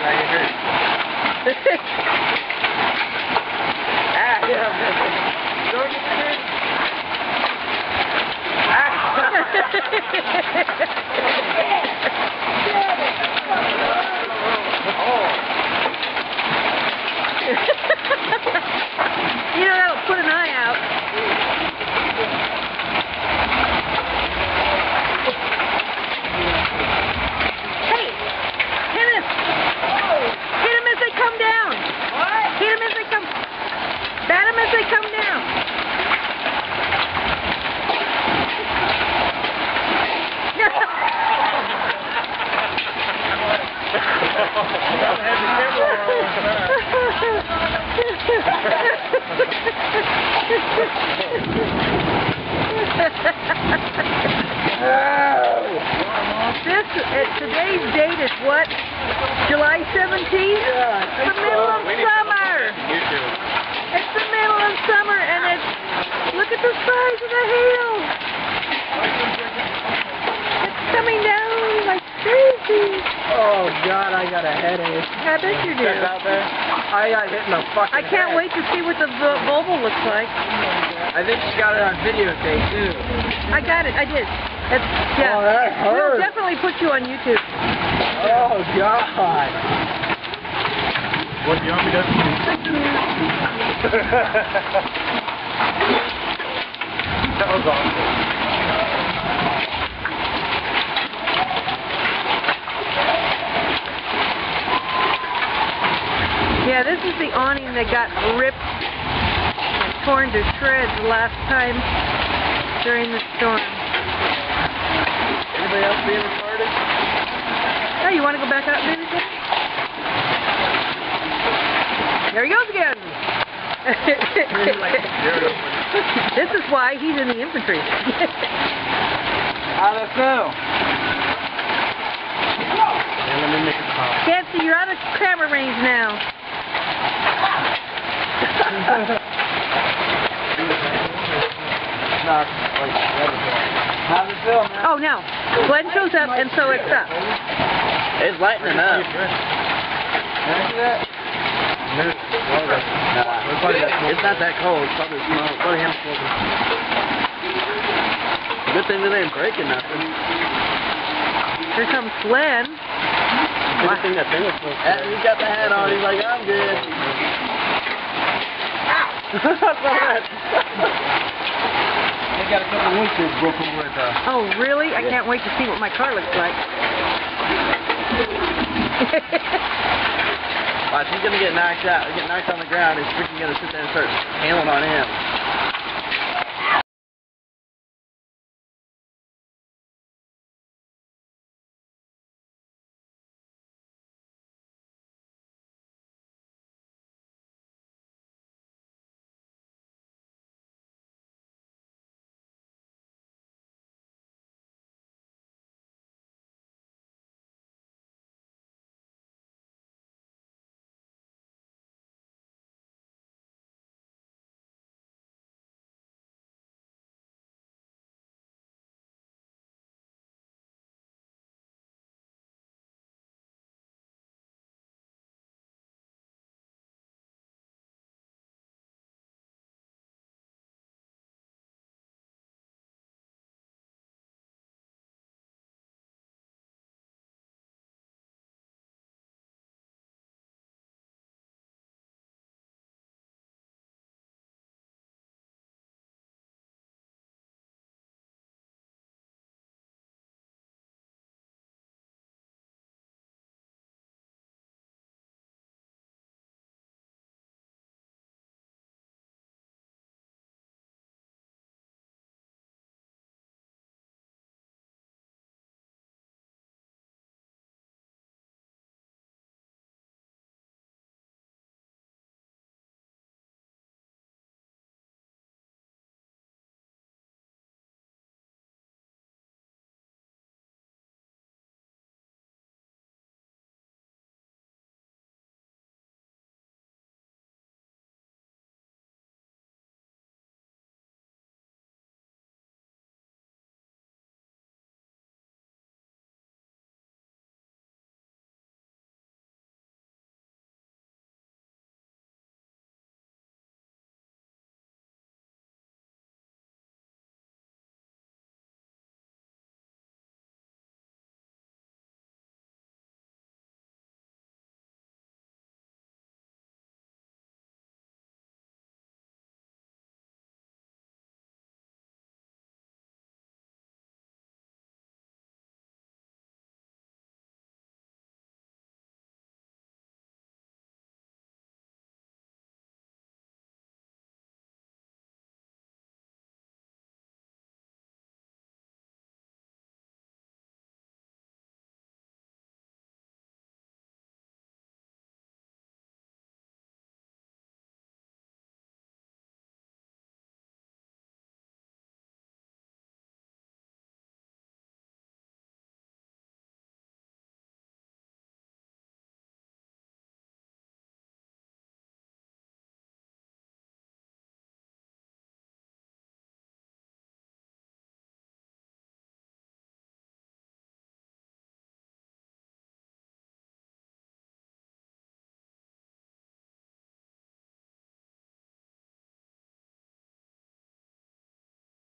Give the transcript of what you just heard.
I get hurt. Ah, yeah. Don't get hurt. You know, that'll put an eye out. Hey, hit him! Hit him as they come down. What? Hit him as they come. Bat him as they come down. Today's date is what? July 17th? Yeah, it's the middle of summer. It's the middle of summer, and it's look at the size of the hail. It's coming down like crazy. Oh God, I got a headache. I bet you do. Out there? I got hit in the fucking I can't wait to see what the Volvo looks like. I think she got it on videotape too. I got it. I did. That's, yeah. Oh, that hurt. We'll definitely put you on YouTube. Oh God. What do you want me to do? That was awesome. Yeah, this is the awning that got ripped and torn to shreds last time during the storm. Anybody else being recorded? Hey, you want to go back out and do this? There he goes again. This is why he's in the infantry. How'd it feel? Let me make a call. Nancy, you're out of camera range now. How's it feel, man? Oh, now. Glenn shows up, and so it's up. It's lightening up. It's not that cold. It's probably smoke. Probably him smoking. Good thing that ain't breaking nothing. Here comes Glenn. Good thing that thing was smoking. He's got the hat on. He's like, I'm good. They got a couple windshields broken with. Oh, really? I can't wait to see what my car looks like. Watch, he's gonna get knocked out. Get knocked on the ground. He's freaking gonna sit there and start hailing on him.